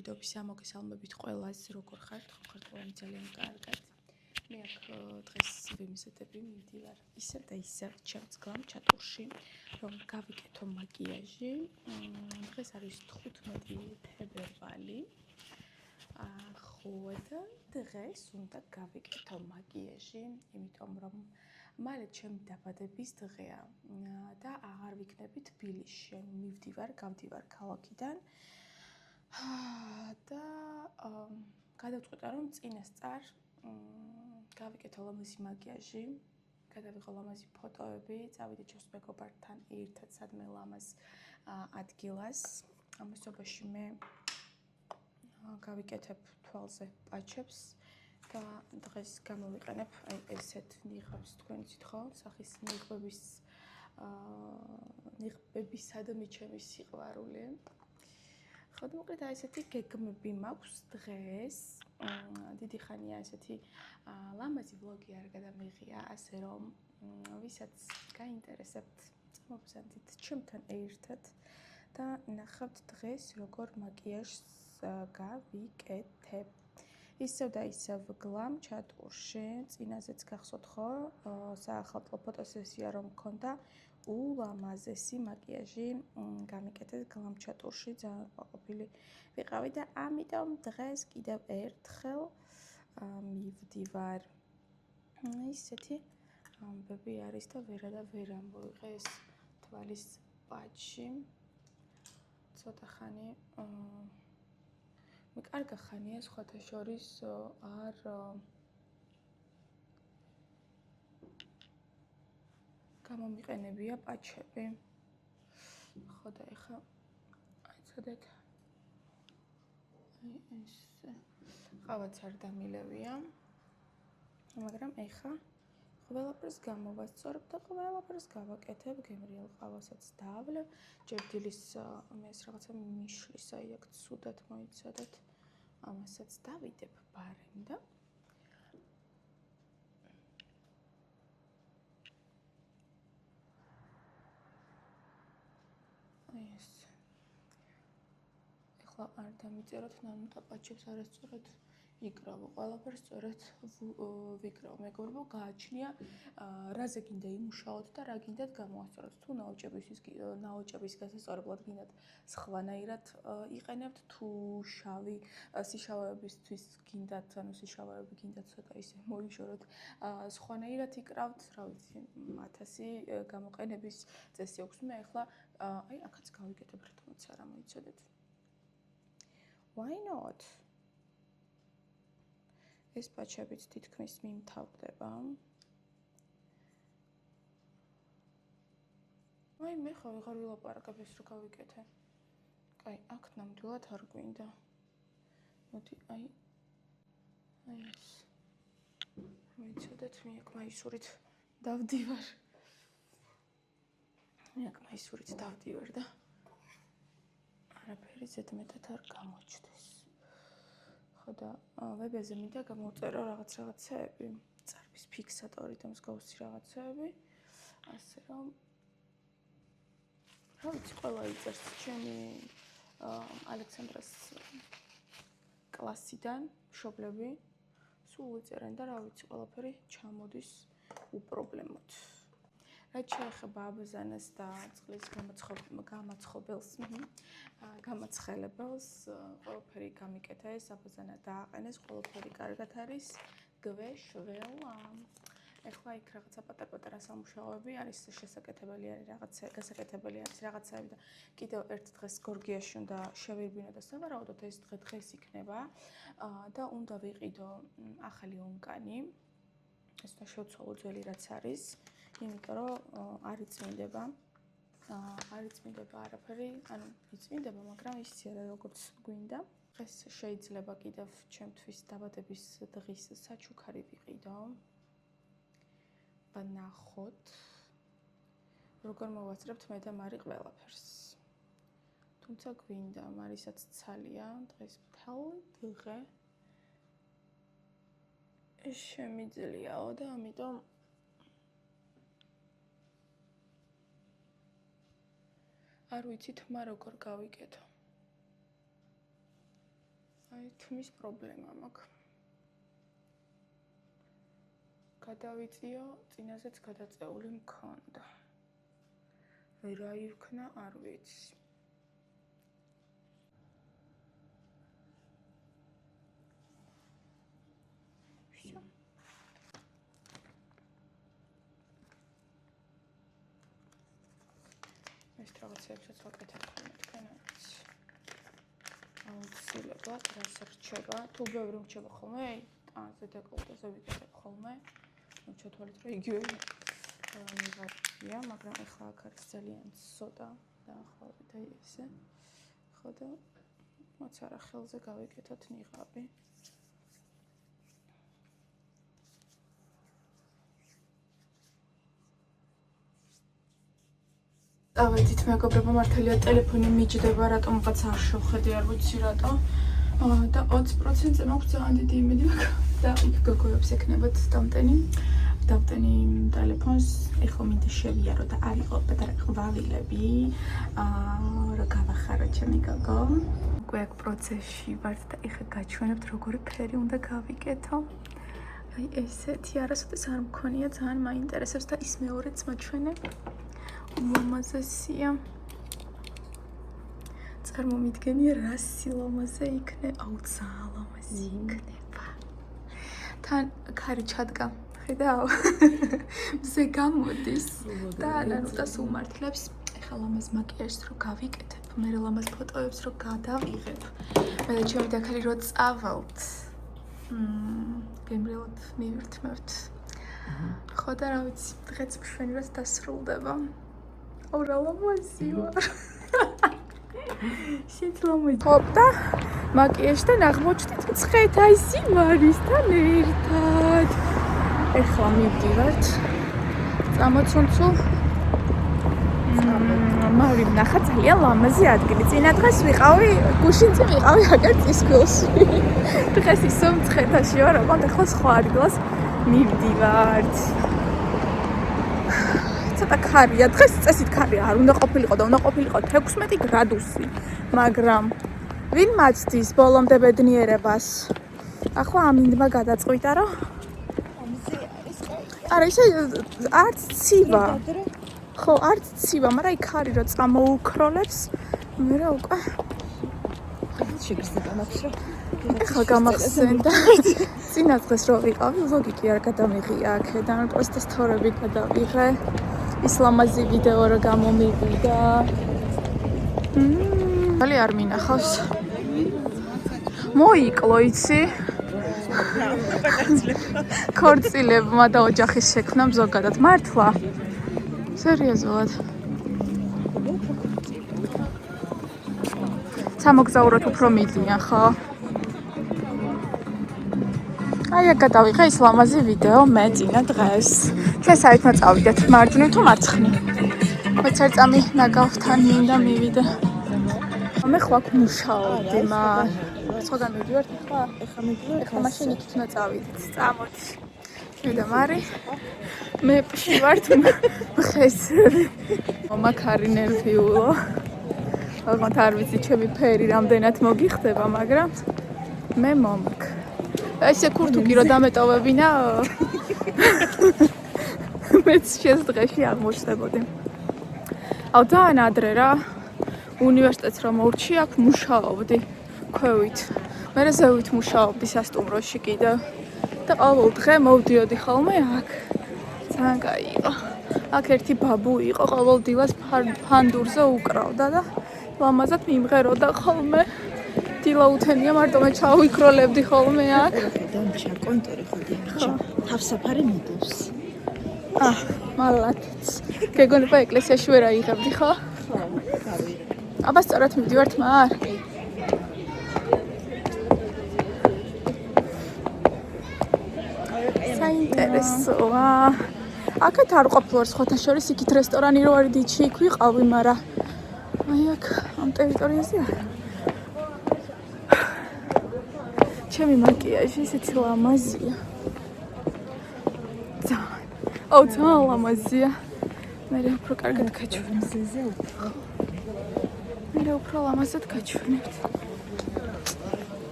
მშვიდობის ამოგესალმებით ყველას, როგორ ხართ? ხართ ყველანი ძალიან კარგად. მე აქ დღეს ვიმზადები, მივდივარ ისევ და ისევ ჩემს გლამ ჩატურში, რომ გავიკეთო მაკიაჟი. დღეს არის 15 თებერვალი. ხო და დღეს უნდა გავიკეთო მაკიაჟი, იმიტომ რომ მალე ჩემი დაბადების დღეა და აღარ ვიქნები თბილისში. გავდივარ ქალაქიდან. და გადავწყვიტა რომ წინასწარ გავიკეთო ლამაზი მაკიაჟი, გადავიღო ლამაზი ფოტოები, წავიდე ჩემს მეგობართან ერთად სადმე ლამაზ ადგილას. ამასობაში მე გავიკეთებ თვალზე პაჩებს და დღეს გამოვიყენებ აი ესეთ ნიღაბს, თქვენ იცით ხო? სახის ნიღბებისადმი ჩემი სიყვარული. ხო და მოკლედ აი ესეთი გეგმები მაქვს დღეს. დიდი ხანია ესეთი ლამაზი ვლოგი არ გადამიღია, ასე რომ ვისაც გაინტერესებთ, წამოგზავნით ჩემთან ერთად და ნახავთ დღეს როგორ მაკიაჟს გავიკეთებ. ისევ და ისევ გლამ ჩატურში, წინაზეც გახსოვთ ხო, საახალწლო ფოტოსესია რომ მქონდა, ულამაზესი მაკიაჟი გამიკეთეთ გლამ ჩატურში, ძალიან ყვაყოფილი ვიყავი და ამიტომ დღეს კიდევ ერთხელ მივდივარ. ისეთი ამბები არის და ვერა მოვიღე ეს თვალის პაჩი. ცოტა ხანი მე კარგი ხანია სხვათა შორის არ გამომიყენებია პაჩები. ხო და ეხლა აი ცოდეთ აი ეს ყავაც არ დამილევია, მაგრამ ეხლა ყველაფერს გამოვასწორებ და ყველაფერს გავაკეთებ, გემრიელ ყავასაც დავავლებ, ჯერდილის მე ეს რაღაცა მიშლის, აი აქ ცუდად მოიცადეთ, ამასაც დავიდებ ბარემ და აი ეს ეხლა არ დამიწეროთ, ნანუტა პაჩებს არასწორად იკრავო, ყველაფერს სწორად ვიკრავ. მეგობრებო, გააჩნია რაზე გინდა იმუშაოთ და რა გინდათ გამოვასწოროთ. თუ ნაოჭების გასასწორებლად გინდათ სხვანაირად იყენებთ, თუ შავი სიშავეებისთვის გინდათ, ანუ სიშავეები გინდათ ცოტა ისე მოიშოროთ, სხვანაირად იკრავთ, რა ვიცი, 1000 გამოყენების წესი აქვს. მე ახლა აი აქაც გავიკეთებ რთმოც არა მოიცოდეთ. Why not? ეს პაჩებიც თითქმის მიმთავრდება. აი მე ხო ვეღარ ვილაპარაკებ ეს რო გავიკეთე. აი აქ ნამდვილად არ გვინდა. მოდი აი ეს. მოიცოდეთ, მე აქ მაისურით დავდივარ. და არაფერი ზედმეტად არ გამოჩნდეს. ხო და ვებაზე მინდა გამოვწერო რაღაცეები, წარბის ფიქსატორი და მსგავსი რაღაცეები, ასე რომ რა ვიცი, ყველა იწერს ჩემი ალექსანდრას კლასიდან მშობლები, სულ იწერენ და რა ვიცი, ყველაფერი ჩამოდის უპრობლემოდ. რაც შეეხება აბაზანას და წყლის გამაცხელებელს, ყველაფერი გამიკეთეს, აბაზანა დააყენეს, ყველაფერი კარგად არის, გვეშველა. ეხლა იქ რაღაცა პატარ-პატარა სამუშაოები არის, გასაკეთებელი არის რაღაცაები და კიდევ ერთ დღეს გორგიაში უნდა შევირბინო და სავარაუდოდ ეს დღეს იქნება და უნდა ვიყიდო ახალი ონკანი. ეს და შევცვალო ძველი რაც არის, იმიტომ რომ არ იწმინდება არაფერი, ანუ იწმინდება, მაგრამ ისე არა როგორც გვინდა. დღეს შეიძლება კიდევ ჩემთვის დაბადების დღის საჩუქარი ვიყიდო. ვნახოთ, როგორ მოვასწრებთ მე და მარი ყველაფერს. თუმცა გვინდა, მარისაც ცალია, დღეს მთელი დღე შემიძლიაო და ამიტომ არ ვიცით, მა როგორ გავიკეთო. აი თმის პრობლემა მაქვს. გადავიწიო, წინაზეც გადაწეული მქონდა. რა იქნა, არ ვიცი. ეს რაღაცებსაც ვაკეთებ თქვენაც. აუცილებლად რას რჩება, თუ ბევრი რჩება ხოლმე, ტანზე დეკოლტეზე ვიკეთებ ხოლმე. ჩათვალეთ რომ იგივე მიღებულია, მაგრამ ახლა აქ არის ძალიან ცოტა დაახლოებით აი ესე. ხო და მოცარა ხელზე გავიკეთოთ ნიღაბი. დავედით მეგობრებო, მართალია ტელეფონი მიჯდება, რატომღაც არ შევხედე, არ ვიცი რატო. და 20%-ზე მაქვს ძალიან დიდი იმედი და იქ გოგოებს ეკნებათ დამტენი. დავტენი ტელეფონს, ეხლა მინდა შევიარო და არ იყო პატარა ყვავილები. რა გავახარო ჩემი გოგო. უკვე აქ პროცესში ვართ და ეხლა გაჩვენებთ როგორი ფერი უნდა გავიკეთო. აი ესეთი არასოდეს არ მქონია, ძალიან მაინტერესებს და ის მეორეც მაჩვენე. ულამაზესია. წარმომიდგენია რა სილამაზე იქნება, აუ ძალიან ლამაზი იქნება. თან ქარი ჩადგა, ხედავ? მზე გამოდის და ნანუტას უმართლებს. ეხლა ლამაზ მაკიაჟს რო გავიკეთებ, მე ლამაზ ფოტოებს რო გადავიღებ. მე და ჩემი დაქალი რო წავალთ. გემრიელად მივირთმევთ. ხო და რა ვიცი, დღეც მშვენივრად დასრულდება. აუ რა ლამაზი ვარ. შეთლამოდი. ჰოპ და მაკიაჟთან აღმოჩნდით მცხეთ აი სიმარისთან ერთად. ეხლა მივდივართ. წამოცუნცუ. მარი ნახა ძალიან ლამაზი ადგილი. წინა დღეს ვიყავი, გუშინზე ვიყავი აგერ წისქვილში. დღეს ისო მცხეთაში ვარ, ოღონდ ეხლა სხვა ადგილას მივდივართ. ცოტა ქარია, დღეს წესით ქარია, არ უნდა ყოფილიყო და უნდა ყოფილიყო 16 გრადუსი, მაგრამ ვინ მაცდის ბოლომდე ბედნიერებას? ახლა ამინდმა გადაწყვიტა, რომ არა, ისე არც ცივა. ხო, არც ცივა, მაგრამ აი ქარი რო წამოუქროლებს, მე რა უკვე შეგრძნება მაქვს რა. ეხლა გამახსენდა. წინა დღეს რო ვიყავი, ვლოგი კი არ გადამიღია აქედან, პროსტა სტორები გადავიღე. ის ლამაზი ვიდეო რო გამომივიდა. ხალი არ მინახავს. მოიკლო იცი? ქორწილებმა და ოჯახის შექმნამ ზოგადად მართლა. სერიოზულად. სამოგზაუროდ უფრო მიდიან, ხო? აი აქ გადავიღე ის ლამაზი ვიდეო მე წინა დღეს. ჩვენ საერთოდ წავიდეთ მარჯვნივ თუ მარცხნივ. მეც არ წამი ნაგავთან მინდა მივიდე. მე ხო აქ მუშაობდი, სხვაგან მივდივართ, ეხლა მივდივარ, ეხლა მაშინ იქით უნდა წავიდეთ. წამოდი. მე და მარი მე ვართ მხესები. მომაქარი ნერვიულო. აღარ არ ვიცი ჩემი ფერი რამდენად მოგიხდება, მაგრამ მე მომაქ. ესე ქურთუკი რო დამეტოვებინა მეც შეს დღეში აღმოჩნდებოდი. აუ ძალიან ადრე რა უნივერსიტეტს რომ მორჩი აქ მუშაობდი ქვევით. მე ზევით მუშაობდი სასტუმროში კიდევ და ყოველ დღე მოვდიოდი ხოლმე აქ. ძალიან კაი იყო. აქ ერთი ბაბუ იყო, ყოველ დილას ფანდურზე უკრავდა და ლამაზად მიმღეროდა ხოლმე. დილაუთენია მარტო მე ჩავიქროლებდი ხოლმე აქ. დამჩა კონტორი ხოდი ახლა. თავსაფარი მიდევს. მალათიც. გეგონება ეკლესიაში ვერ აიღებდი ხო? ხო, გავიღე. აბა სწორად მივდივართ მარ. საინტერესოა. აქეთ არ ყოფილვარ სხვათა შორის, იქით რესტორანი რო არის დიჩი, იქ ვიყავი, მაგრამ აი აქ ამ ტერიტორიაზე არა. ჩემი მაკიაჟი ისეთი ლამაზია. ძალიან ლამაზია. მე უფრო კარგად გაჩვენებთ. მე უფრო ლამაზად გაჩვენებთ.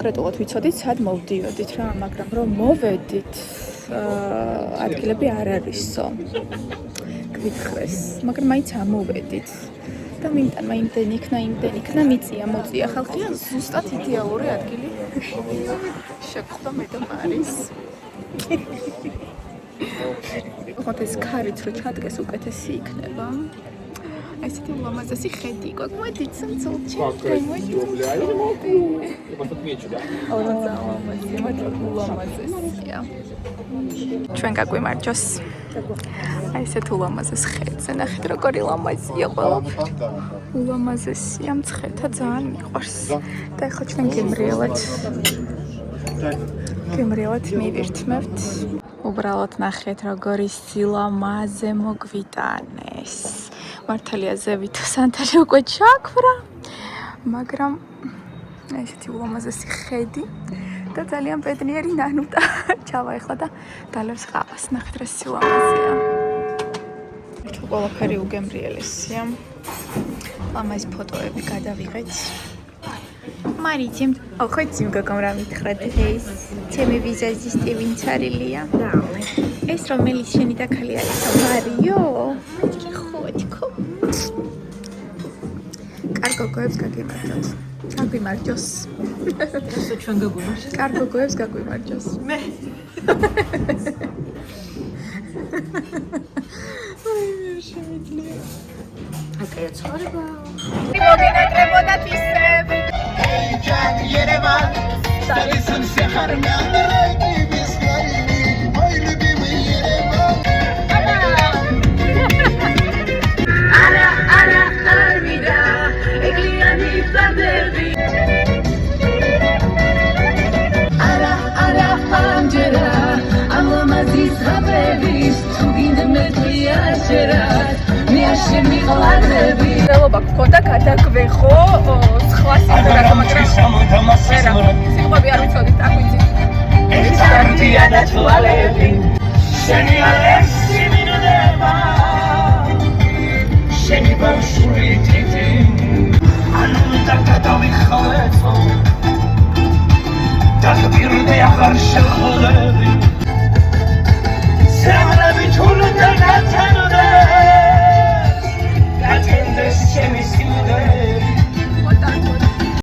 კონკრეტულად ვიცოდით, სად მოვდიოდით რა, მაგრამ რომ მოვედით, ადგილები არ არისო. გვითხრეს, მაგრამ მაინც ამოვედით. და მიმტანმა იმდენი იქნა, მიწია, მოწია ხალხია, ზუსტად იდეალური ადგილი. შეგხვდა მე და მარის. ოღონდ ეს ქარიც რო ჩადგეს უკეთესი იქნება. ესეთი ულამაზესი ხედი გვაქვს. მოდით სამწუხაროდ ულამაზესია. ჩვენ გაგვიმარჯოს. აი ესეთ ულამაზეს ხედზე ნახეთ როგორი ლამაზია ყველაფერი. ულამაზესია, მცხეთა ძალიან მიყვარს. და ახლა ჩვენ გემრიელად მივირთმევთ. უბრალოდ ნახეთ როგორი სილამაზე მოგვიტანეს. მართალია ზევითო სანთელი უკვე ჩაქვრა, მაგრამ ესეთი ულამაზესი ხედი და ძალიან ბედნიერი ნანუტა. ჩავა ახლა და დალევს ყავას. ნახეთ რა სილამაზეა. თუ ყველაფერი უგემრიელესია. ლამაზ ფოტოები გადავიღეთ. მარიცემ, ხო იცი გოგომ რა მითხრა დღეს? ჩემი ვიზაჟისტი ვინც არილია? ეს რომელიც შენი დაქალი არის მარიო? მეთქი ხოთქო. კარგო გოებს გაგიმარჯოს. გაგვიმარჯოს. ესე ჩვენ გაგვიმარჯოს. კარგო გოებს გაგვიმარჯოს. მე. აი მე შემიძლია. აკეა ცხოვრება. მოგინატრებოდათ ისევ. جان يرمان سالسن سحر من رايتي بسكري هاي لبي من يرمان أنا أرميدا إغلياني فدربي أنا أنجرا أما مزيز غبابي تخوين مثلي أشرات مياشي مغلبي ველობა გქონდა გადაგვეხო სხვა სიმღერა მაგრამ სიყვები არ ვიცოდით აქ ვიცით ეს ამტია და თვალები შენი ალექსი მინდება შენი ბავშვი თითი ანუ და გადავიხალეთო დაგბირდე აღარ შეხვდა